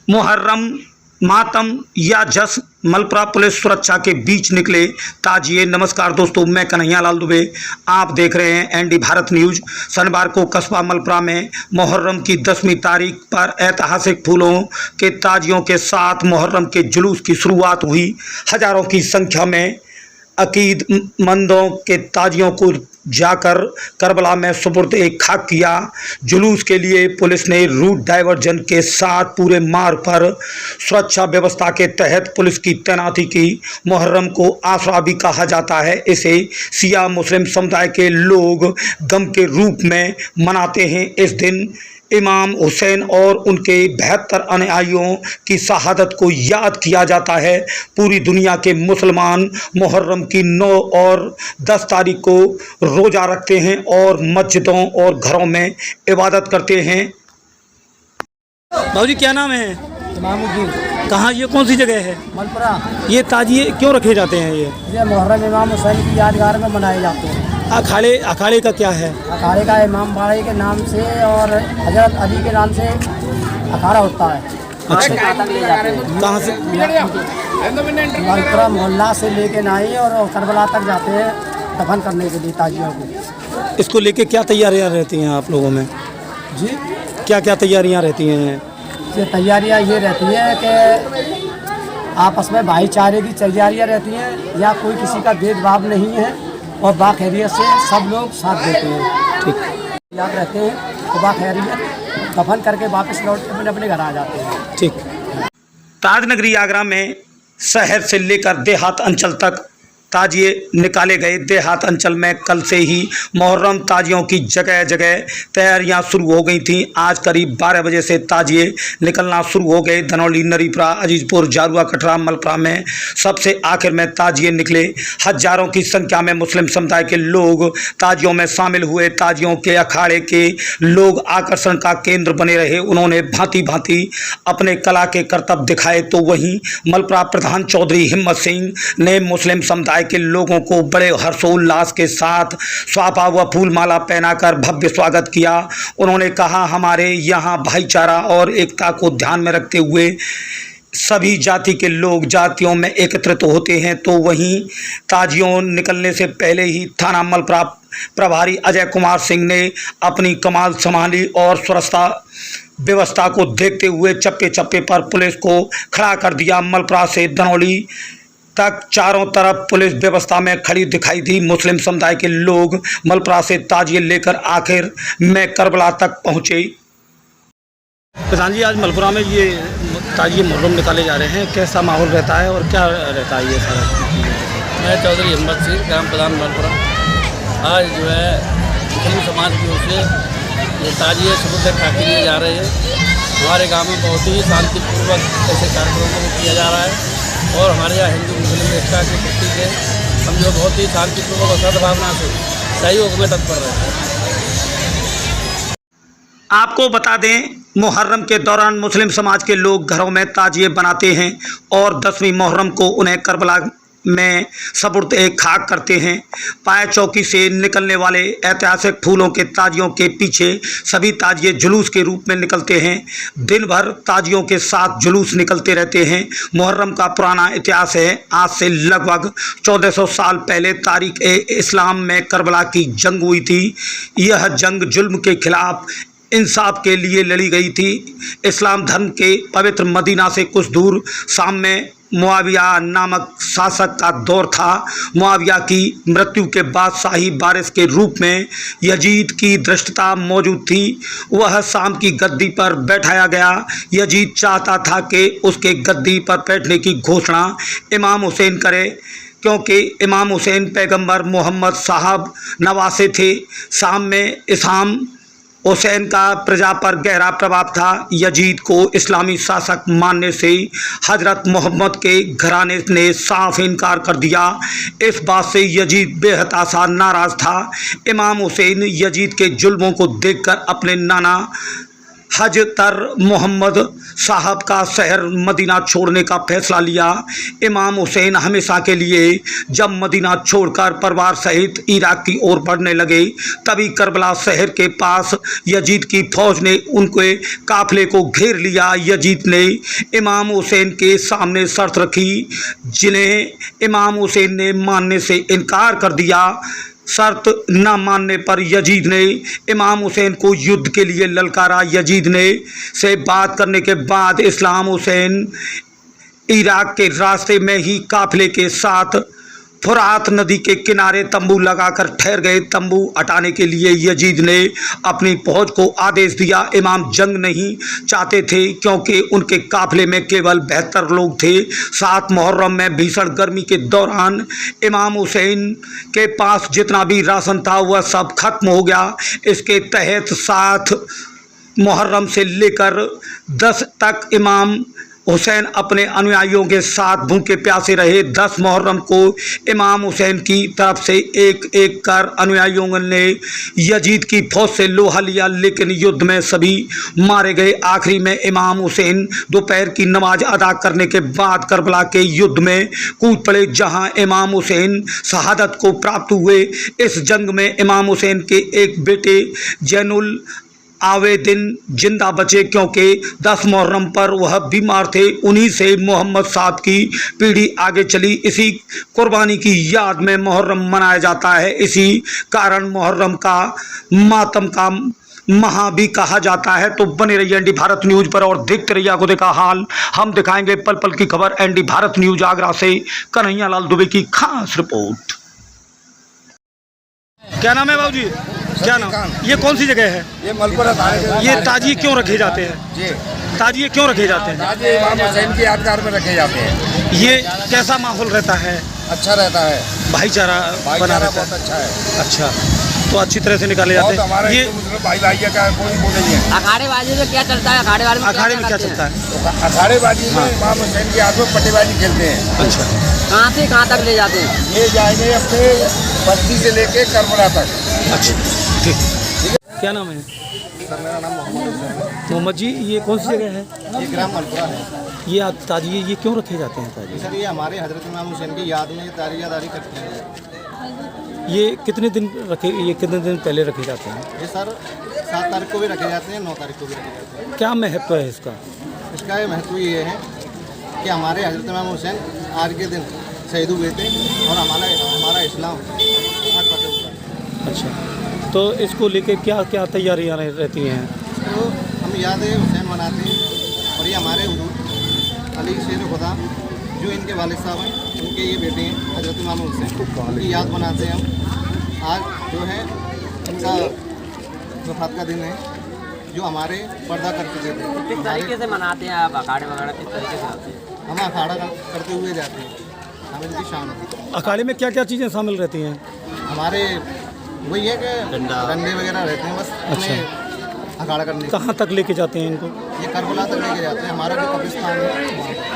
मुहर्रम मातम या जश्न मलप्रा पुलिस सुरक्षा के बीच निकले ताजिए। नमस्कार दोस्तों, मैं कन्हैया लाल दुबे, आप देख रहे हैं एनडी भारत न्यूज। शनिवार को कस्बा मलप्रा में मुहर्रम की 10वीं तारीख पर ऐतिहासिक फूलों के ताजियों के साथ मुहर्रम के जुलूस की शुरुआत हुई। हजारों की संख्या में अकीदमंदों के ताजियों को जाकर करबला में सुपुर्द एक खाक किया। जुलूस के लिए पुलिस ने रूट डाइवर्जन के साथ पूरे मार्ग पर सुरक्षा व्यवस्था के तहत पुलिस की तैनाती की। मुहर्रम को आशरा भी कहा जाता है। इसे शिया मुस्लिम समुदाय के लोग गम के रूप में मनाते हैं। इस दिन इमाम हुसैन और उनके 72 अनुयायियों की शहादत को याद किया जाता है। पूरी दुनिया के मुसलमान मुहर्रम की 9 और 10 तारीख को रोज़ा रखते हैं और मस्जिदों और घरों में इबादत करते हैं। बाबूजी क्या नाम है? इमामुद्दीन। कहाँ, ये कौन सी जगह है? मलप्रा। ये ताजिए क्यों रखे जाते हैं? ये मुहर्रम इमाम हुसैन की यादगार में मनाए जाते हैं। अखाड़े का क्या है? अखाड़े का इमाम बाड़े के नाम से और हजरत अली के नाम से अखाड़ा होता है। अच्छा, कहाँ से? मलप्रा मोहल्ला से लेके नाई और करबला तक जाते हैं दफन करने के लिए ताजियों को। इसको लेके क्या तैयारियां रहती हैं आप लोगों में? जी, क्या क्या तैयारियां रहती हैं? ये तैयारियाँ ये रहती हैं कि आपस में भाईचारे की तैयारियाँ रहती हैं, या कोई किसी का भेदभाव नहीं है और बाखैरियत से सब लोग साथ देते हैं। ठीक, याद रहते हैं तो बाखैरियत दफन करके वापस लौट के अपने अपने घर आ जाते हैं। ठीक। ताजनगरी आगरा में शहर से लेकर देहात अंचल तक ताजिए निकाले गए। देहात अंचल में कल से ही मुहर्रम ताजियों की जगह जगह तैयारियां शुरू हो गई थीं। आज करीब 12 बजे से ताजिए निकलना शुरू हो गए। धनौली, नरीपरा, अजीजपुर, जारुआ, कटरा, मलप्रा में सबसे आखिर में ताजिए निकले। हजारों की संख्या में मुस्लिम समुदाय के लोग ताजियों में शामिल हुए। ताजियों के अखाड़े के लोग आकर्षण का केंद्र बने रहे। उन्होंने भांति भांति अपने कला के करतब दिखाए। तो वहीं मलप्रा प्रधान चौधरी हिम्मत सिंह ने मुस्लिम समुदाय के लोगों को बड़े हर्षोल्लास के साथ स्वापा व फूलमाला पहनाकर भव्य स्वागत किया। उन्होंने कहा, हमारे यहाँ भाईचारा और एकता को ध्यान में रखते हुए सभी जाति के लोग जातियों में एकत्रित होते हैं। तो वहीं ताजियों निकलने से पहले ही थाना मलप्रा प्रभारी अजय कुमार सिंह ने अपनी कमाल संभाली और सुरक्षा व्यवस्था को देखते हुए चप्पे चप्पे पर पुलिस को खड़ा कर दिया। मलप्रा से धनौली तक चारों तरफ पुलिस व्यवस्था में खड़ी दिखाई दी। मुस्लिम समुदाय के लोग मलप्रा से ताजिए लेकर आखिर में करबला तक पहुंचे। प्रधान जी, आज मलप्रा में ये ताजिए मुहर्रम निकाले जा रहे हैं, कैसा माहौल रहता है और क्या रहता है ये सारा? मैं चौधरी हिम्मत सिंह, ग्राम प्रधान मलप्रा। आज जो है मुस्लिम समाज की ओर से ये ताजिए सुपुर्द खाक के लिए जा रहे हैं। हमारे गांव में बहुत ही शांतिपूर्वक ऐसे कार्यक्रमों को किया जा रहा है और हमारे यहाँ हिंदू मुस्लिम एकता के प्रतीक है। हम जो बहुत ही शांतिपूर्वक और सद्भावना से सहयोग में तत्पर रहते हैं। आपको बता दें, मुहर्रम के दौरान मुस्लिम समाज के लोग घरों में ताजिए बनाते हैं और 10वीं मुहर्रम को उन्हें करबला में सुपुर्द एक खाक करते हैं। पाए चौकी से निकलने वाले ऐतिहासिक फूलों के ताजियों के पीछे सभी ताजिए जुलूस के रूप में निकलते हैं। दिन भर ताजियों के साथ जुलूस निकलते रहते हैं। मुहर्रम का पुराना इतिहास है। आज से लगभग 1400 साल पहले तारीख इस्लाम में करबला की जंग हुई थी। यह जंग जुल्म के खिलाफ इंसाफ के लिए लड़ी गई थी। इस्लाम धर्म के पवित्र मदीना से कुछ दूर शाम में मुआविया नामक शासक का दौर था। मुआविया की मृत्यु के बाद शाही वारिस के रूप में यजीद की धृष्टता मौजूद थी। वह शाम की गद्दी पर बैठाया गया। यजीद चाहता था कि उसके गद्दी पर बैठने की घोषणा इमाम हुसैन करे, क्योंकि इमाम हुसैन पैगंबर मोहम्मद साहब नवासे थे। शाम में इमाम हुसैन का प्रजा पर गहरा प्रभाव था। यजीद को इस्लामी शासक मानने से हजरत मोहम्मद के घराने ने साफ इनकार कर दिया। इस बात से यजीद बेहद आसा नाराज़ था। इमाम हुसैन यजीद के जुल्मों को देखकर अपने नाना हजतर मोहम्मद साहब का शहर मदीना छोड़ने का फैसला लिया। इमाम हुसैन हमेशा के लिए जब मदीना छोड़कर परिवार सहित इराक की ओर बढ़ने लगे, तभी करबला शहर के पास यजीद की फौज ने उनके काफिले को घेर लिया। यजीद ने इमाम हुसैन के सामने शर्त रखी, जिन्हें इमाम हुसैन ने मानने से इनकार कर दिया। शर्त न मानने पर यजीद ने इमाम हुसैन को युद्ध के लिए ललकारा। यजीद ने से बात करने के बाद इस्लाम हुसैन इराक के रास्ते में ही काफिले के साथ फुरात नदी के किनारे तंबू लगाकर ठहर गए। तंबू हटाने के लिए यजीद ने अपनी फौज को आदेश दिया। इमाम जंग नहीं चाहते थे क्योंकि उनके काफिले में केवल 72 लोग थे। 7 मुहर्रम में भीषण गर्मी के दौरान इमाम हुसैन के पास जितना भी राशन था वह सब खत्म हो गया। इसके तहत 7 मुहर्रम से लेकर 10 तक इमाम हुसैन अपने अनुयायियों के साथ भूखे प्यासे रहे। 10 मुहर्रम को इमाम हुसैन की तरफ से एक एक कर अनुयायियों ने यजीद की फौज से लोहा लिया, लेकिन युद्ध में सभी मारे गए। आखिरी में इमाम हुसैन दोपहर की नमाज अदा करने के बाद करबला के युद्ध में कूद पड़े, जहां इमाम हुसैन शहादत को प्राप्त हुए। इस जंग में इमाम हुसैन के एक बेटे जैनुल आवेदीन जिंदा बचे क्योंकि 10 मुहर्रम पर वह बीमार थे। उन्हीं से मोहम्मद साहब की पीढ़ी आगे चली। इसी कुर्बानी की याद में मुहर्रम मनाया जाता है। इसी कारण मुहर्रम का मातम का महा भी कहा जाता है। तो बने रहिए एनडी भारत न्यूज़ पर और देखते रहिए आगोदे का हाल। हम दिखाएंगे पल पल की खबर। एनडी भारत न्यूज़ आगरा से कन्हैया लाल दुबे की खास रिपोर्ट। क्या नाम है बाबूजी? क्या नाम? ये कौन सी जगह है? ये मलपुरा थाने। ये ताजिए क्यों रखे जाते हैं? जी, ताजिए क्यों रखे जाते हैं? ताजिए इमाम हुसैन की यादगार में रखे जाते हैं। ये कैसा माहौल रहता है? अच्छा रहता है, भाईचारा बना भाईचारा रहता बहुत है। अच्छा है। अच्छा, तो अच्छी तरह से निकाले जाते बहुत हैं। हमारे ये भाई भाइया का कोई वो नहीं है। अखाड़ेबाजी में क्या चलता है? अखाड़ेबाजी में अखाड़े में क्या चलता है? तो अखाड़ेबाजी में इमाम हुसैन की याद में पट्टेबाजी खेलते हैं। अच्छा, कहाँ से कहाँ तक ले जाते हैं? ये जाएंगे अपने बस्ती से लेके करबला तक। अच्छा, ठीक। क्या नाम है? सर मेरा नाम मोहम्मद हुसैन है। मोहम्मद जी, ये कौन सी जगह है? ये ग्राम मलपुरा है। ये ताजिए ये क्यों रखे जाते हैं ताजिए? सर ये हमारे हजरत इमाम हुसैन की याद में ये तारियादारी करते हैं। ये कितने दिन रखे, ये कितने दिन पहले रखे जाते हैं? ये सर 7 तारीख को भी रखे जाते हैं, 9 तारीख को भी रखे जाते हैं। क्या महत्व है इसका? इसका ये महत्व ये है कि हमारे हजरत इमाम हुसैन आज के दिन शहीद हुए थे और हमारा इस्लाम आज फतेह हुआ। अच्छा, तो इसको लेके क्या क्या तैयारियां रहती हैं? तो हम याद हुसैन मनाते हैं और ये हमारे हुजूर अली शेर खुदा जो इनके वालिद साहब हैं, उनके ये बेटे हैं हजरत इमाम हुसैन, उनकी याद मनाते हैं हम। आज जो है इनका वफात का दिन है, जो हमारे पर्दा कर चुके थे। किस तरीके से मनाते हैं आप अखाड़े वगैरह? किस तरीके से आते हैं? हम अखाड़ा करते हुए जाते हैं, हमें इनकी शान होती है। अखाड़े में क्या क्या चीज़ें शामिल रहती हैं? हमारे वही है कि डंडे वगैरह रहते हैं, बस हमें अखाड़ा करने। कहाँ तक लेके जाते हैं इनको? ये करबला तक लेके जाते हैं, हमारा जो कब्रिस्तान है